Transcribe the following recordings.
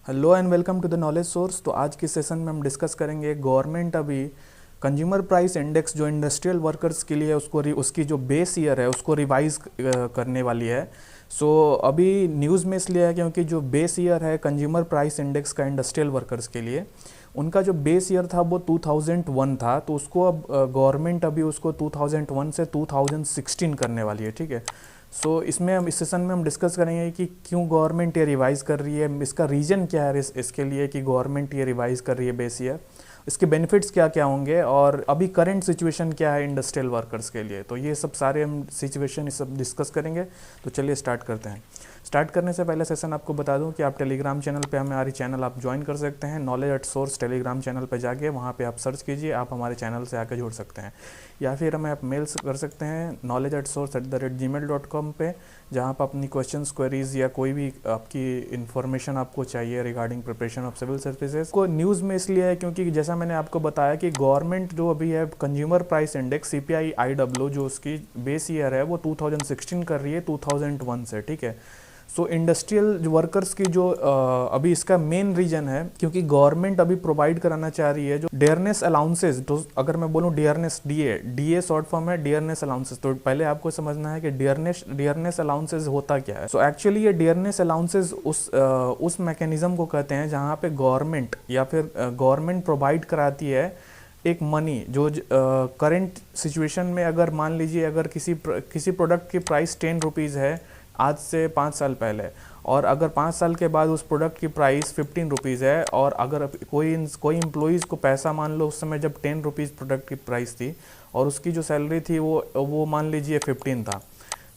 Hello and welcome to the knowledge source. तो आज के सेशन में हम डिस्कस करेंगे गवर्नमेंट अभी कंज्यूमर प्राइस इंडेक्स जो इंडस्ट्रियल वर्कर्स के लिए है उसको उसकी जो बेस ईयर है उसको रिवाइज करने वाली है। अभी न्यूज़ में इसलिए है क्योंकि जो बेस ईयर है कंज्यूमर प्राइस इंडेक्स का इंडस्ट्रियल वर्कर्स के लिए, उनका जो बेस ईयर था वो 2001 था। तो उसको अब गवर्नमेंट अभी उसको 2001 से 2016 करने वाली है। ठीक है। इसमें हम इस सेशन में हम डिस्कस करेंगे कि क्यों गवर्नमेंट ये रिवाइज़ कर रही है, इसका रीज़न क्या है इसके लिए कि गवर्नमेंट ये रिवाइज़ कर रही है बेस ईयर, इसके बेनिफिट्स क्या क्या होंगे और अभी करंट सिचुएशन क्या है इंडस्ट्रियल वर्कर्स के लिए। तो ये सब सारे हम सिचुएशन ये सब डिस्कस करेंगे। तो चलिए स्टार्ट करते हैं। स्टार्ट करने से पहले सेशन आपको बता दूं कि आप टेलीग्राम चैनल पे हमारी चैनल आप ज्वाइन कर सकते हैं। Knowledge at source Telegram channel पे जाके वहाँ पे आप सर्च कीजिए, आप हमारे चैनल से आकर जुड़ सकते हैं। या फिर हमें आप मेल कर सकते हैं knowledge@source@gmail.com पे, जहाँ पर अपनी क्वेश्चंस, क्वेरीज या कोई भी आपकी इन्फॉर्मेशन आपको चाहिए regarding preparation of civil services को। न्यूज़ में इसलिए है क्योंकि जैसा मैंने आपको बताया कि गवर्नमेंट जो अभी है कंज्यूमर प्राइस इंडेक्स CPI-IW जो उसकी बेस ईयर है वो 2016 कर रही है 2001 से। ठीक है। इंडस्ट्रियल वर्कर्स की जो अभी इसका मेन रीजन है क्योंकि गवर्नमेंट अभी प्रोवाइड कराना चाह रही है जो डियरनेस अलाउंसेज। तो अगर मैं बोलूँ डियरनेस, डीए शॉर्ट फॉर्म है डियरनेस अलाउंसेज। तो पहले आपको समझना है कि डियरनेस अलाउंसेज होता क्या है। एक्चुअली ये डियरनेस अलाउंसेज उस मैकेनिज्म को कहते हैं जहाँ पे गवर्नमेंट या फिर गवर्नमेंट प्रोवाइड कराती है एक मनी जो करंट सिचुएशन में, अगर मान लीजिए अगर किसी प्रोडक्ट की प्राइस 10 रुपीज़ है आज से 5 साल पहले, और अगर 5 साल के बाद उस प्रोडक्ट की प्राइस 15 रुपीज़ है, और अगर कोई एम्प्लॉइज़ को पैसा, मान लो उस समय जब 10 रुपीज़ प्रोडक्ट की प्राइस थी और उसकी जो सैलरी थी वो मान लीजिए 15 था।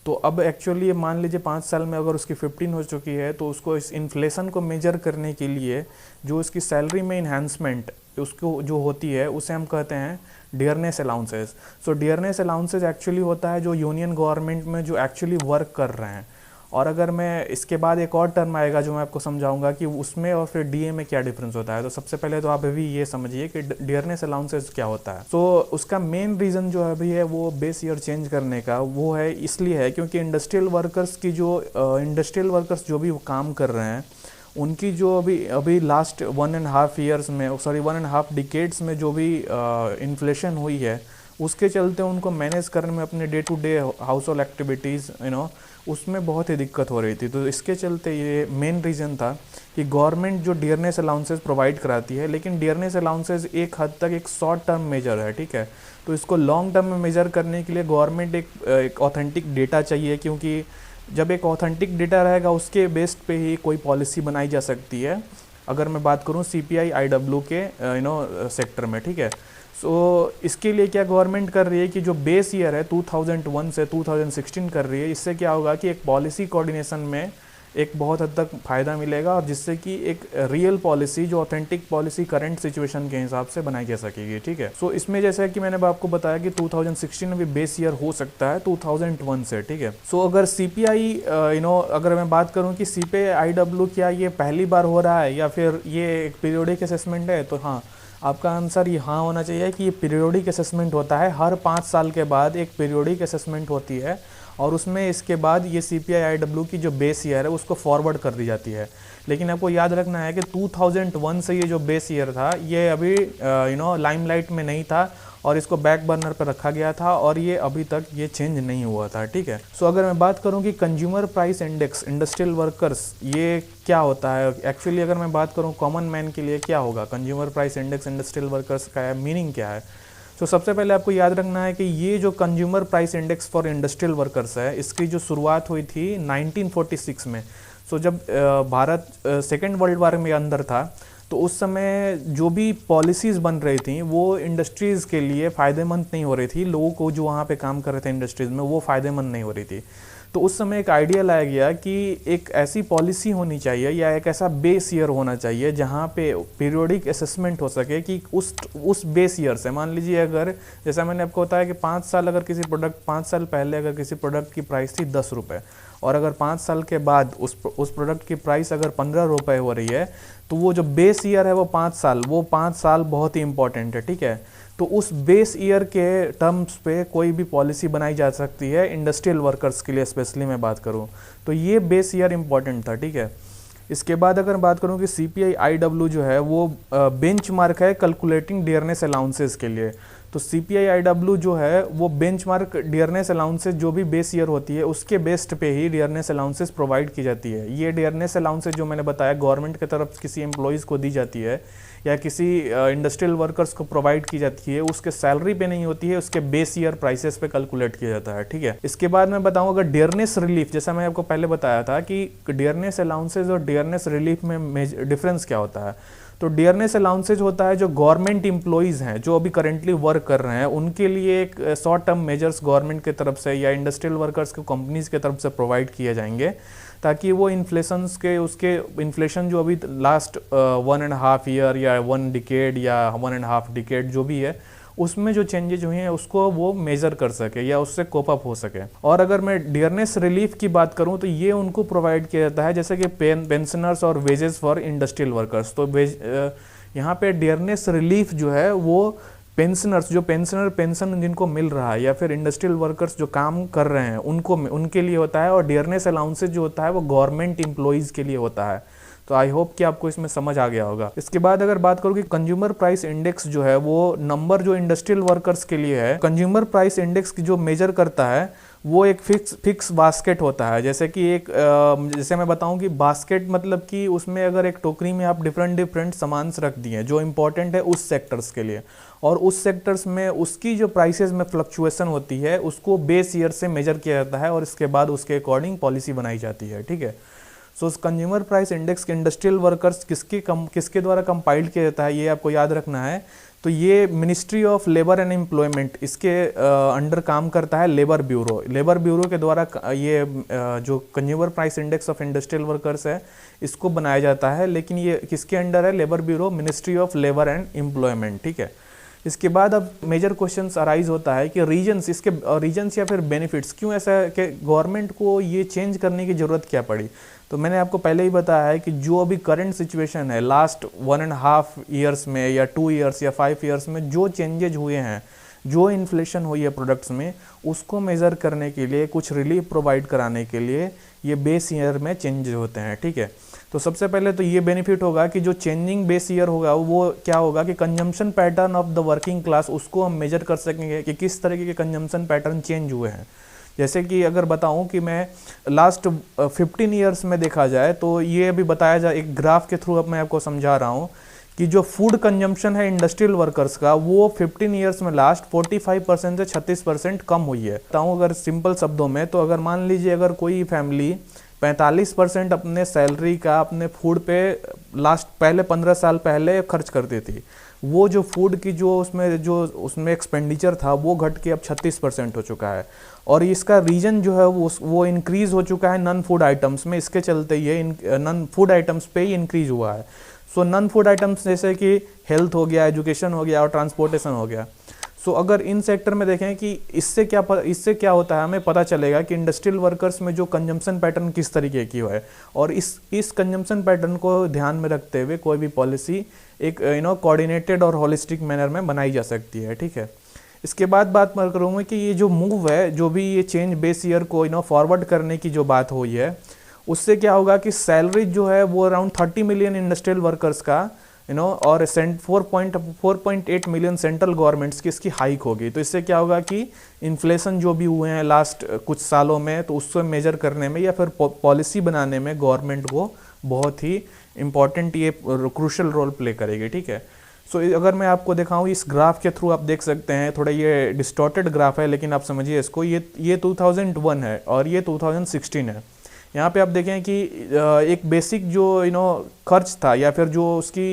तो अब एक्चुअली मान लीजिए 5 साल में अगर उसकी 15 हो चुकी है तो उसको इस इन्फ्लेशन को मेजर करने के लिए जो उसकी सैलरी में इन्हांसमेंट उसको जो होती है उसे हम कहते हैं dearness allowances. Dearness allowances actually होता है जो यूनियन गवर्नमेंट में जो एक्चुअली वर्क कर रहे हैं। और अगर मैं इसके बाद एक और टर्म आएगा जो मैं आपको समझाऊंगा कि उसमें और फिर डीए में क्या डिफरेंस होता है। तो सबसे पहले तो आप अभी ये समझिए कि डियरनेस अलाउंसेस क्या होता है। उसका मेन रीज़न जो अभी है वो बेस ईयर चेंज करने का वो है, इसलिए है क्योंकि इंडस्ट्रियल वर्कर्स जो भी काम कर रहे हैं उनकी जो अभी लास्ट 1.5 डिकेड्स में जो भी इन्फ्लेशन हुई है उसके चलते उनको मैनेज करने में अपने day to day household activities उसमें बहुत ही दिक्कत हो रही थी। तो इसके चलते ये मेन रीज़न था कि गवर्नमेंट जो डियरनेस अलाउंसेस प्रोवाइड कराती है, लेकिन डियरनेस अलाउंसेस एक हद तक एक शॉर्ट टर्म मेजर है। ठीक है। तो इसको लॉन्ग टर्म में मेजर करने के लिए गवर्नमेंट एक ऑथेंटिक डेटा चाहिए, क्योंकि जब एक ऑथेंटिक डेटा रहेगा उसके बेस्ड पे ही कोई पॉलिसी बनाई जा सकती है। अगर मैं बात करूँ CPI-IW के सेक्टर में। ठीक है। इसके लिए क्या गवर्नमेंट कर रही है कि जो बेस ईयर है 2001 से 2016 कर रही है, इससे क्या होगा कि एक पॉलिसी कोऑर्डिनेशन में एक बहुत हद तक फ़ायदा मिलेगा और जिससे कि एक रियल पॉलिसी जो ऑथेंटिक पॉलिसी करंट सिचुएशन के हिसाब से बनाई जा सकेगी। ठीक है। इसमें जैसा कि मैंने आपको बताया कि 2016 में भी बेस ईयर हो सकता है 2001 से। ठीक है। अगर CPI अगर मैं बात करूं कि CPI-IW क्या ये पहली बार हो रहा है या फिर ये एक पीरियोडिक असेसमेंट है, तो हाँ, आपका आंसर ये हाँ होना चाहिए कि ये पीरियोडिक असेसमेंट होता है। हर 5 साल के बाद एक पीरियोडिक असेसमेंट होती है और उसमें इसके बाद ये CPI-IW की जो बेस ईयर है उसको फॉरवर्ड कर दी जाती है। लेकिन आपको याद रखना है कि 2001 से ये जो बेस ईयर था ये अभी लाइमलाइट में नहीं था और इसको बैक बर्नर पर रखा गया था और ये अभी तक ये चेंज नहीं हुआ था। ठीक है। अगर मैं बात करूं कि consumer price index industrial workers ये क्या होता है, एक्चुअली अगर मैं बात करूं कॉमन मैन के लिए क्या होगा consumer price index industrial workers का मीनिंग क्या है। सबसे पहले आपको याद रखना है कि ये जो consumer price index for industrial workers है इसकी जो शुरुआत हुई थी 1946 में। जब भारत सेकेंड वर्ल्ड वॉर में अंदर था तो उस समय जो भी पॉलिसीज़ बन रही थी वो इंडस्ट्रीज़ के लिए फ़ायदेमंद नहीं हो रही थी। लोगों को जो वहाँ पे काम कर रहे थे इंडस्ट्रीज़ में वो फ़ायदेमंद नहीं हो रही थी। तो उस समय एक आइडिया लाया गया कि एक ऐसी पॉलिसी होनी चाहिए या एक ऐसा बेस ईयर होना चाहिए जहाँ पे पीरियोडिक असेसमेंट हो सके कि उस बेस ईयर से, मान लीजिए अगर जैसा मैंने आपको बताया कि 5 साल अगर 5 साल पहले अगर किसी प्रोडक्ट की प्राइस थी 10 रुपये और अगर 5 साल के बाद उस प्रोडक्ट की प्राइस अगर 15 रुपये हो रही है, तो वो जो बेस ईयर है वो 5 साल बहुत ही इंपॉर्टेंट है। ठीक है। तो उस बेस ईयर के टर्म्स पे कोई भी पॉलिसी बनाई जा सकती है इंडस्ट्रियल वर्कर्स के लिए, स्पेशली मैं बात करूँ तो ये बेस ईयर इंपॉर्टेंट था। ठीक है। इसके बाद अगर बात करूं कि CPI-IW जो है वो बेंचमार्क है कैलकुलेटिंग डियरनेस अलाउंसेस के लिए। तो CPI-IW जो है वो बेंचमार्क डियरनेस अलाउंसेस जो भी बेस ईयर होती है उसके बेस्ड पे ही डियरनेस अलाउंसेस प्रोवाइड की जाती है। ये डियरनेस अलाउंसेस जो मैंने बताया गवर्नमेंट की तरफ किसी एम्प्लॉयज़ को दी जाती है या किसी इंडस्ट्रियल वर्कर्स को प्रोवाइड की जाती है, उसके सैलरी पे नहीं होती है, उसके बेस ईयर प्राइसेस पे कैलकुलेट किया जाता है, ठीक है। इसके बाद मैं बताऊं अगर डियरनेस रिलीफ, जैसा मैं आपको पहले बताया था कि डियरनेस अलाउंसेज और डियरनेस रिलीफ में डिफरेंस क्या होता है। तो डियरनेस अलाउंसेज होता है जो गवर्नमेंट एम्प्लॉयज़ हैं जो अभी करेंटली वर्क कर रहे हैं उनके लिए एक शॉर्ट टर्म मेजर्स गवर्नमेंट की तरफ से या इंडस्ट्रियल वर्कर्स को कंपनीज की तरफ से प्रोवाइड किए जाएंगे ताकि वो इन्फ्लेशन जो अभी लास्ट 1.5 ईयर या 1 डिकेड या 1.5 डिकेड जो भी है उसमें जो चेंजेज हुए हैं उसको वो मेजर कर सके या उससे कोप अप हो सके। और अगर मैं डियरनेस रिलीफ की बात करूं तो ये उनको प्रोवाइड किया जाता है जैसे कि पेंशनर्स और वेजेस फॉर इंडस्ट्रियल वर्कर्स। तो यहाँ पे डियरनेस रिलीफ जो है वो पेंशनर्स जो पेंशन जिनको मिल रहा है या फिर इंडस्ट्रियल वर्कर्स जो काम कर रहे हैं उनके लिए होता है, और डियरनेस अलाउंसेज जो होता है वो गवर्नमेंट एम्प्लॉयज़ के लिए होता है। तो आई होप कि आपको इसमें समझ आ गया होगा। इसके बाद अगर बात करूँ कि कंज्यूमर प्राइस इंडेक्स जो है वो नंबर जो इंडस्ट्रियल वर्कर्स के लिए है, कंज्यूमर प्राइस इंडेक्स की जो मेजर करता है वो एक फिक्स बास्केट होता है। जैसे कि जैसे मैं बताऊं कि बास्केट मतलब कि उसमें अगर एक टोकरी में आप डिफरेंट सामान रख दिए जो इंपॉर्टेंट है उस सेक्टर्स के लिए, और उस सेक्टर्स में उसकी जो प्राइसेस में फ्लक्चुएशन होती है उसको बेस ईयर से मेजर किया जाता है और इसके बाद उसके अकॉर्डिंग पॉलिसी बनाई जाती है, ठीक है। सो कंज्यूमर प्राइस इंडेक्स के इंडस्ट्रियल वर्कर्स किसके द्वारा कंपाइल्ड किया जाता है ये आपको याद रखना है। तो ये ministry of labour and employment इसके अंडर काम करता है लेबर ब्यूरो के द्वारा ये जो consumer price index of industrial workers है इसको बनाया जाता है, लेकिन ये किसके अंडर है? Labour bureau, ministry of labour and employment, ठीक है। इसके बाद अब मेजर क्वेश्चंस अराइज होता है कि रीजन्स या फिर बेनिफिट्स क्यों ऐसा कि गवर्नमेंट को ये चेंज करने की ज़रूरत क्या पड़ी। तो मैंने आपको पहले ही बताया है कि जो अभी करंट सिचुएशन है लास्ट 1.5 ईयर्स में या 2 ईयर्स या 5 ईयर्स में जो चेंजेज हुए हैं, जो इन्फ्लेशन हुई है प्रोडक्ट्स में, उसको मेज़र करने के लिए कुछ रिलीफ प्रोवाइड कराने के लिए ये बेस ईयर में चेंजेस होते हैं, ठीक है। तो सबसे पहले तो ये बेनिफिट होगा कि जो चेंजिंग बेस ईयर होगा वो क्या होगा कि consumption pattern of the working class उसको हम मेजर कर सकेंगे कि किस तरीके के कंजम्पशन पैटर्न चेंज हुए हैं। जैसे कि अगर बताऊं कि मैं लास्ट 15 ईयर्स में देखा जाए तो ये अभी बताया जाए एक ग्राफ के थ्रू अब मैं आपको समझा रहा हूं कि जो फूड कंजम्पशन है इंडस्ट्रियल वर्कर्स का वो 15 ईयर्स में लास्ट 45% से 36% कम हुई है। बताऊं अगर सिंपल शब्दों में, तो अगर मान लीजिए अगर कोई फैमिली 45% अपने सैलरी का अपने फूड पे पहले 15 साल पहले खर्च करती थी, वो जो फूड की जो उसमें एक्सपेंडिचर था वो घट के अब 36% हो चुका है। और इसका रीजन जो है वो इंक्रीज हो चुका है नॉन फूड आइटम्स में, इसके चलते ये नॉन फूड आइटम्स पे ही इंक्रीज हुआ है। सो नॉन फूड आइटम्स जैसे कि हेल्थ हो गया, एजुकेशन हो गया और ट्रांसपोर्टेशन हो गया। सो अगर इन सेक्टर में देखें कि इससे क्या होता है, हमें पता चलेगा कि इंडस्ट्रियल वर्कर्स में जो कंजम्पशन पैटर्न किस तरीके की है, और इस कंजम्पशन पैटर्न को ध्यान में रखते हुए कोई भी पॉलिसी एक कोऑर्डिनेटेड और होलिस्टिक मैनर में बनाई जा सकती है, ठीक है। इसके बाद बात करूँगा कि ये जो मूव है, जो भी ये चेंज बेस ईयर को फॉरवर्ड करने की जो बात हुई है, उससे क्या होगा कि सैलरी जो है वो अराउंड 30 मिलियन इंडस्ट्रियल वर्कर्स का और 4.8 मिलियन सेंट्रल गवर्नमेंट्स की इसकी हाइक होगी। तो इससे क्या होगा कि इन्फ्लेशन जो भी हुए हैं लास्ट कुछ सालों में, तो उसको मेजर करने में या फिर पॉलिसी बनाने में गवर्नमेंट को बहुत ही इम्पॉर्टेंट ये क्रूशल रोल प्ले करेगी, ठीक है। सो अगर मैं आपको दिखाऊं इस ग्राफ के थ्रू, आप देख सकते हैं थोड़ा ये डिस्टॉर्टेड ग्राफ है लेकिन आप समझिए इसको, ये 2001 है और ये 2016 है। यहाँ पे आप देखें कि एक बेसिक जो खर्च था या फिर जो उसकी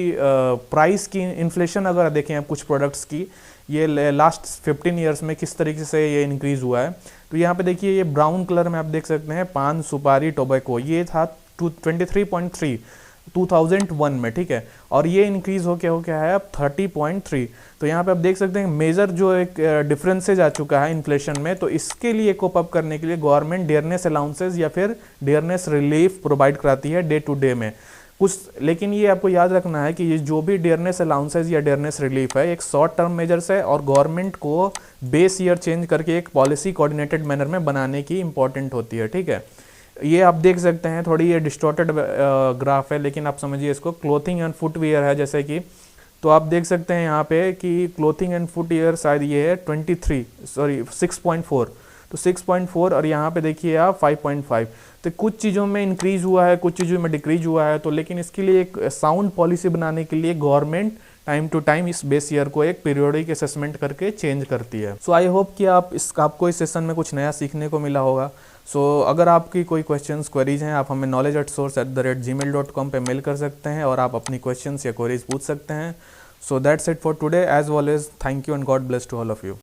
प्राइस की इन्फ्लेशन अगर देखें आप कुछ प्रोडक्ट्स की, ये लास्ट 15 ईयर्स में किस तरीके से ये इंक्रीज़ हुआ है। तो यहाँ पे देखिए ये ब्राउन कलर में आप देख सकते हैं पान, सुपारी, टोबैको, ये था 23.3 2001 में, ठीक है। और ये इंक्रीज हो क्या है अब 30.3। तो यहाँ पे आप देख सकते हैं मेजर जो एक डिफरेंसेज आ चुका है इन्फ्लेशन में। तो इसके लिए कोप अप करने के लिए गवर्नमेंट डियरनेस अलाउंसेज या फिर डियरनेस रिलीफ प्रोवाइड कराती है डे टू डे में कुछ। लेकिन ये आपको याद रखना है कि ये जो भी डियरनेस अलाउंसेज या डियरनेस रिलीफ है एक शॉर्ट टर्म मेजर्स है और गवर्नमेंट को बेस ईयर चेंज करके एक पॉलिसी कोऑर्डिनेटेड मैनर में बनाने की इंपॉर्टेंट होती है, ठीक है। ये आप देख सकते हैं, थोड़ी ये डिस्टॉर्टेड ग्राफ है, लेकिन आप समझिए इसको। क्लोथिंग एंड फुटवियर है जैसे कि, तो आप देख सकते हैं यहाँ पे कि क्लोथिंग एंड फुटवियर शायद ये है 6.4, तो 6.4, और यहाँ पे देखिए आप 5.5। तो कुछ चीज़ों में इंक्रीज हुआ है, कुछ चीज़ों में डिक्रीज हुआ है। तो लेकिन इसके लिए एक साउंड पॉलिसी बनाने के लिए गवर्नमेंट टाइम टू टाइम इस बेस ईयर को एक पीरियोडिक असेसमेंट करके चेंज करती है। सो आई होप कि आपको इस सेशन में कुछ नया सीखने को मिला होगा। अगर आपकी कोई क्वेश्चंस क्वेरीज हैं, आप हमें knowledge@source@gmail.com पे मेल कर सकते हैं और आप अपनी क्वेश्चंस या क्वेरीज पूछ सकते हैं। So that's it for today. As always, thank you and God bless to all of you.